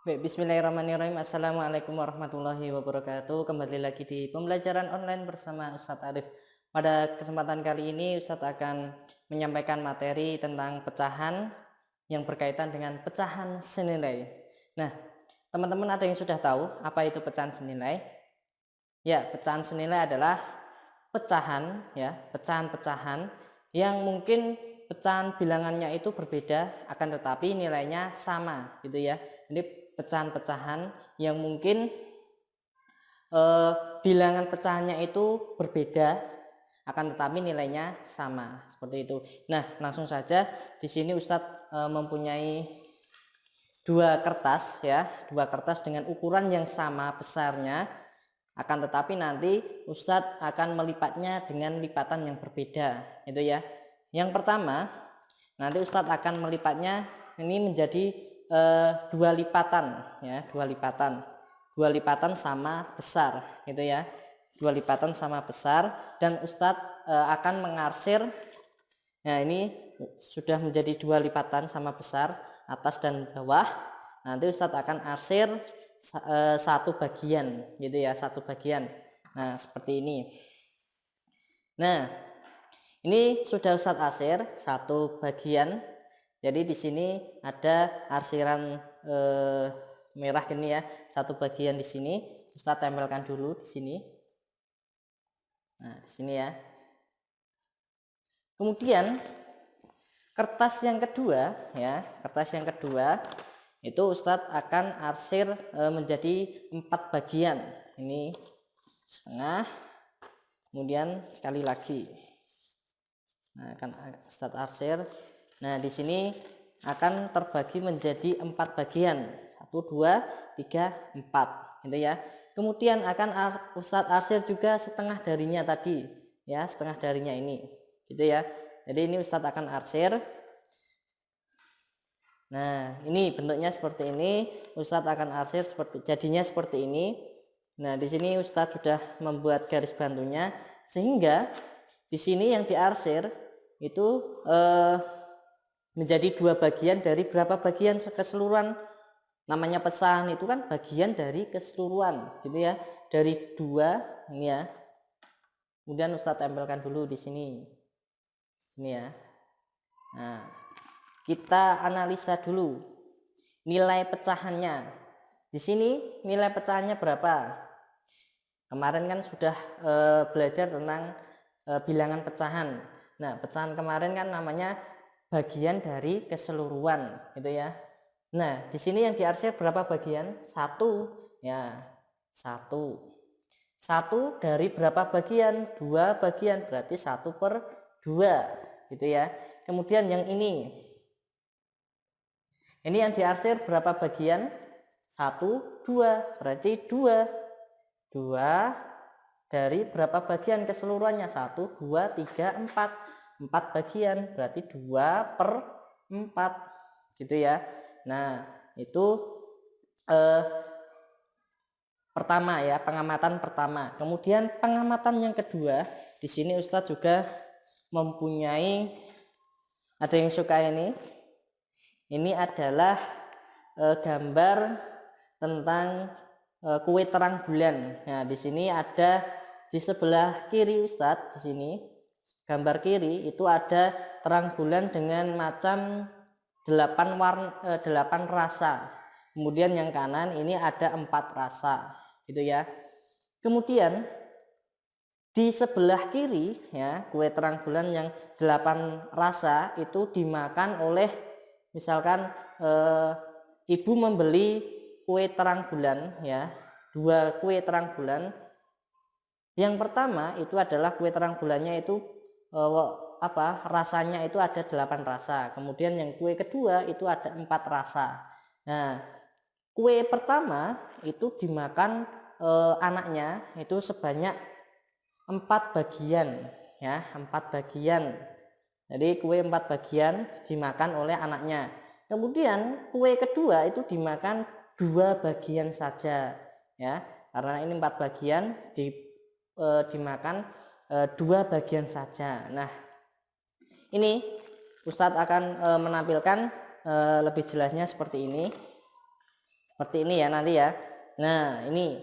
Baik, bismillahirrahmanirrahim. Assalamualaikum warahmatullahi wabarakatuh. Kembali lagi di pembelajaran online bersama Ustadz Arif. Pada kesempatan kali ini Ustadz akan menyampaikan materi tentang pecahan yang berkaitan dengan pecahan senilai. Nah, teman-teman ada yang sudah tahu apa itu pecahan senilai? Ya, pecahan senilai adalah pecahan-pecahan yang mungkin pecahan bilangannya itu berbeda akan tetapi nilainya sama gitu ya. Jadi pecahan-pecahan yang mungkin bilangan pecahannya itu berbeda akan tetapi nilainya sama seperti itu. Nah, langsung saja di sini Ustadz mempunyai dua kertas dengan ukuran yang sama besarnya, akan tetapi nanti Ustadz akan melipatnya dengan lipatan yang berbeda itu ya. Yang pertama, nanti Ustadz akan melipatnya ini menjadi dua lipatan ya, dua lipatan sama besar gitu ya, dua lipatan sama besar, dan Ustadz akan mengarsir. Nah, ini sudah menjadi dua lipatan sama besar atas dan bawah. Nanti Ustadz akan arsir satu bagian gitu ya, satu bagian. Nah, seperti ini. Nah, ini sudah Ustadz arsir satu bagian. Jadi di sini ada arsiran merah gini ya, satu bagian di sini. Ustadz tempelkan dulu di sini. Nah, di sini ya. Kemudian kertas yang kedua ya, kertas yang kedua itu Ustadz akan arsir menjadi 4 bagian. Ini setengah, kemudian sekali lagi. Nah, akan Ustadz arsir. Nah, di sini akan terbagi menjadi 4 bagian. 1, 2, 3, 4 gitu ya. Kemudian akan Ustadz arsir juga setengah darinya tadi ya, setengah darinya ini gitu ya. Jadi ini Ustadz akan arsir. Nah, ini bentuknya seperti ini. Ustadz akan arsir jadinya seperti ini. Nah, di sini Ustadz sudah membuat garis bantunya sehingga di sini yang diarsir itu menjadi dua bagian dari berapa bagian keseluruhan. Namanya pecahan itu kan bagian dari keseluruhan gitu ya, dari dua ini ya. Kemudian Ustadz tempelkan dulu di sini ya. Nah, kita analisa dulu nilai pecahannya. Di sini nilai pecahannya berapa? Kemarin kan sudah belajar tentang bilangan pecahan. Nah, pecahan kemarin kan namanya bagian dari keseluruhan gitu ya. Nah, di sini yang diarsir berapa bagian? Satu ya, satu. Satu dari berapa bagian? Dua bagian, berarti 1/2 gitu ya. Kemudian yang ini yang diarsir berapa bagian? 1, 2, berarti 2 dari berapa bagian keseluruhannya? 1, 2, 3, 4 bagian, berarti 2/4 gitu ya. Nah, itu pertama ya, pengamatan pertama. Kemudian pengamatan yang kedua, di sini Ustadz juga mempunyai, ada yang suka ini adalah gambar tentang kue terang bulan. Nah, di sini ada di sebelah kiri Ustadz, di sini gambar kiri itu ada terang bulan dengan macam 8 rasa. Kemudian yang kanan ini ada 4 rasa gitu ya. Kemudian di sebelah kiri ya, kue terang bulan yang 8 rasa itu dimakan oleh, misalkan ibu membeli kue terang bulan ya, 2 kue terang bulan. Yang pertama itu adalah kue terang bulannya itu rasanya itu ada 8 rasa. Kemudian yang kue kedua itu ada 4 rasa. Nah, kue pertama itu dimakan anaknya itu sebanyak 4 bagian ya, 4 bagian. Jadi kue 4 bagian dimakan oleh anaknya. Kemudian kue kedua itu dimakan 2 bagian saja ya, karena ini 4 bagian dimakan 2 bagian saja. Nah, ini Ustadz akan menampilkan lebih jelasnya seperti ini seperti ini ya nanti ya. Nah ini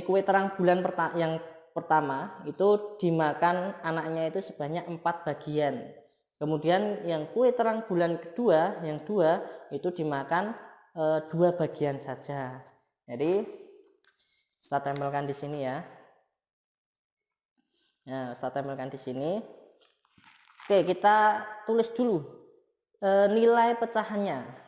kue terang bulan yang pertama itu dimakan anaknya itu sebanyak 4 bagian. Kemudian yang kue terang bulan kedua yang 2 itu dimakan 2 bagian saja. Jadi Ustaz tempelkan di sini ya. Nah, Ustaz tempelkan di sini. Oke, kita tulis dulu nilai pecahannya.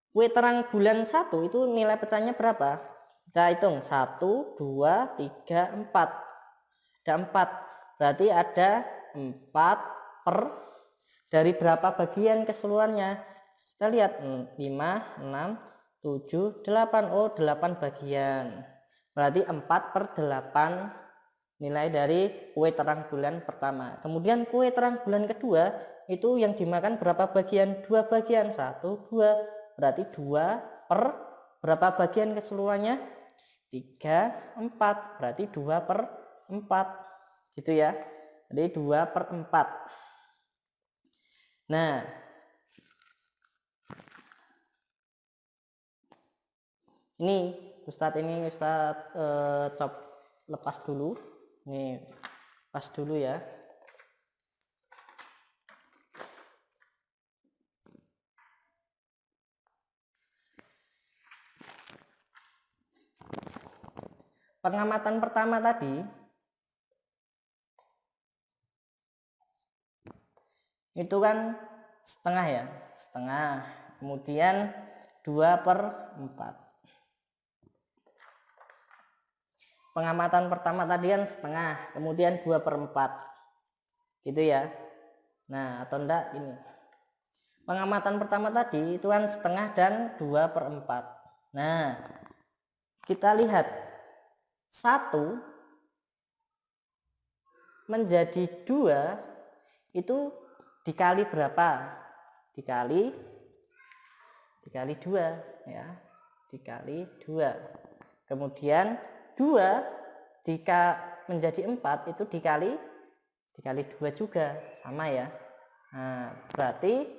Kue terang bulan 1 itu nilai pecahnya berapa? Kita hitung 1, 2, 3, 4. Ada 4. Berarti ada 4 per dari berapa bagian keseluruhannya? Kita lihat 5, 6, 7, 8. Oh, 8 bagian. Berarti 4 per 8 nilai dari kue terang bulan pertama. Kemudian kue terang bulan kedua itu yang dimakan berapa bagian? 2 bagian. 1, 2. Berarti 2 per berapa bagian keseluruhannya? 3, 4. Berarti 2 per 4 gitu ya. Jadi 2 per 4. Nah ini Ustadz lepas dulu. Nih pas dulu ya. Pengamatan pertama tadi itu kan setengah ya, setengah, kemudian 2 per 4. Pengamatan pertama tadi kan setengah, kemudian 2 per 4 gitu ya. Nah atau enggak ini pengamatan pertama tadi itu kan setengah dan 2 per 4. Nah kita lihat 1 menjadi 2 itu dikali berapa? Dikali 2 ya, dikali 2. Kemudian 2 menjadi 4 itu dikali 2 juga, sama ya. Nah berarti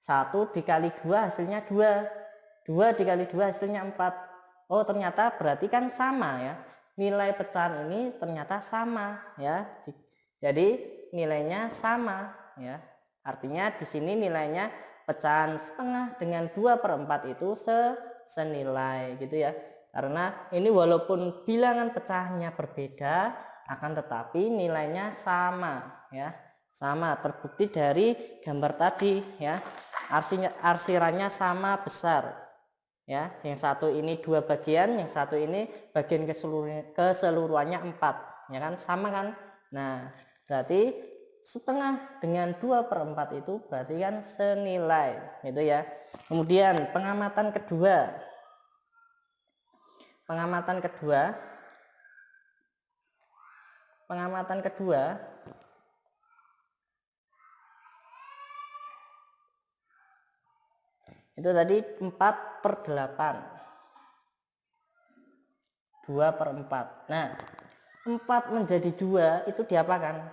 1 dikali 2 hasilnya 2, 2 dikali 2 hasilnya 4. Oh ternyata berarti kan sama ya, nilai pecahan ini ternyata sama ya. Jadi nilainya sama ya, artinya di sini nilainya pecahan setengah dengan 2 per 4 itu senilai gitu ya. Karena ini walaupun bilangan pecahannya berbeda akan tetapi nilainya sama ya, sama, terbukti dari gambar tadi ya. Arsirannya sama besar ya, yang satu ini 2 bagian, yang satu ini bagian keseluruhannya 4 ya kan, sama kan. Nah berarti setengah dengan 2 per 4 itu berarti kan senilai gitu ya. Kemudian pengamatan kedua itu tadi 4 per 8, 2 per 4. Nah 4 menjadi 2 itu diapakan?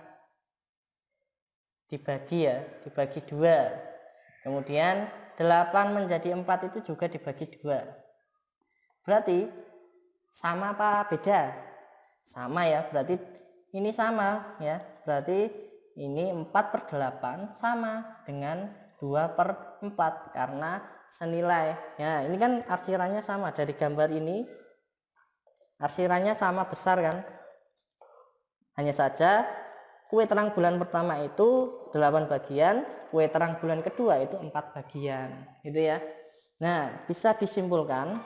Dibagi ya, dibagi 2. Kemudian 8 menjadi 4 itu juga dibagi 2. Berarti sama apa beda? Sama ya, berarti ini sama ya. Berarti ini 4 per 8 sama dengan 2 per 4 karena senilai ya. Ini kan arsirannya sama, dari gambar ini arsirannya sama besar kan. Hanya saja kue terang bulan pertama itu 8 bagian, kue terang bulan kedua itu 4 bagian gitu ya. Nah bisa disimpulkan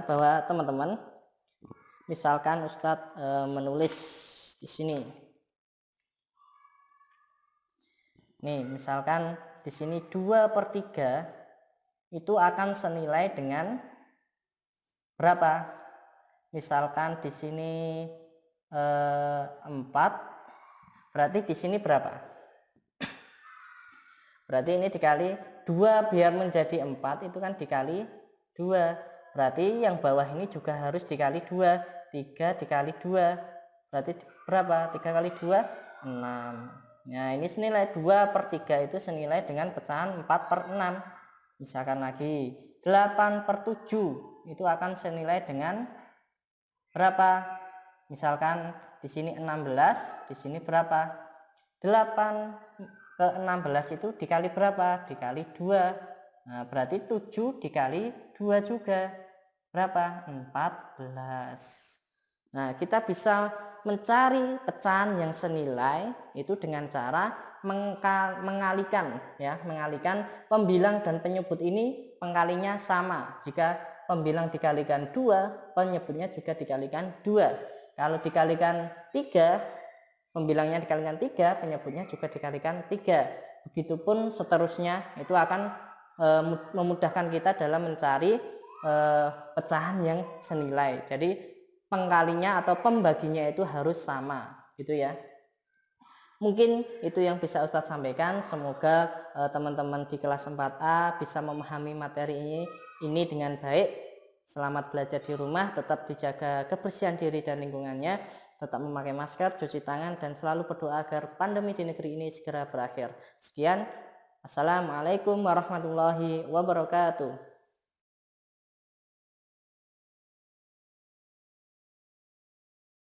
bahwa teman-teman, misalkan Ustadz menulis di sini nih, misalkan di sini 2 per 3 itu akan senilai dengan berapa? Misalkan di sini 4, berarti di sini berapa? Berarti ini dikali 2 biar menjadi 4 itu kan dikali 2. Berarti yang bawah ini juga harus dikali 2. 3 dikali 2 berarti berapa? 3 kali 2 6. Nah ini senilai 2 per 3 itu senilai dengan pecahan 4 per 6. Misalkan lagi 8/7 itu akan senilai dengan berapa? Misalkan di sini 16, di sini berapa? 8/16 itu dikali berapa? Dikali 2. Nah, berarti 7 dikali 2 juga berapa? 14. Nah, kita bisa mencari pecahan yang senilai itu dengan cara mengalihkan pembilang dan penyebut ini pengkalinya sama. Jika pembilang dikalikan 2, penyebutnya juga dikalikan 2. Kalau dikalikan 3, pembilangnya dikalikan 3, penyebutnya juga dikalikan 3. Begitupun seterusnya, itu akan memudahkan kita dalam mencari pecahan yang senilai. Jadi pengkalinya atau pembaginya itu harus sama gitu ya. Mungkin itu yang bisa Ustadz sampaikan. Semoga teman-teman di kelas 4A bisa memahami materi ini dengan baik. Selamat belajar di rumah, tetap dijaga kebersihan diri dan lingkungannya, tetap memakai masker, cuci tangan, dan selalu berdoa agar pandemi di negeri ini segera berakhir. Sekian, Assalamualaikum warahmatullahi wabarakatuh.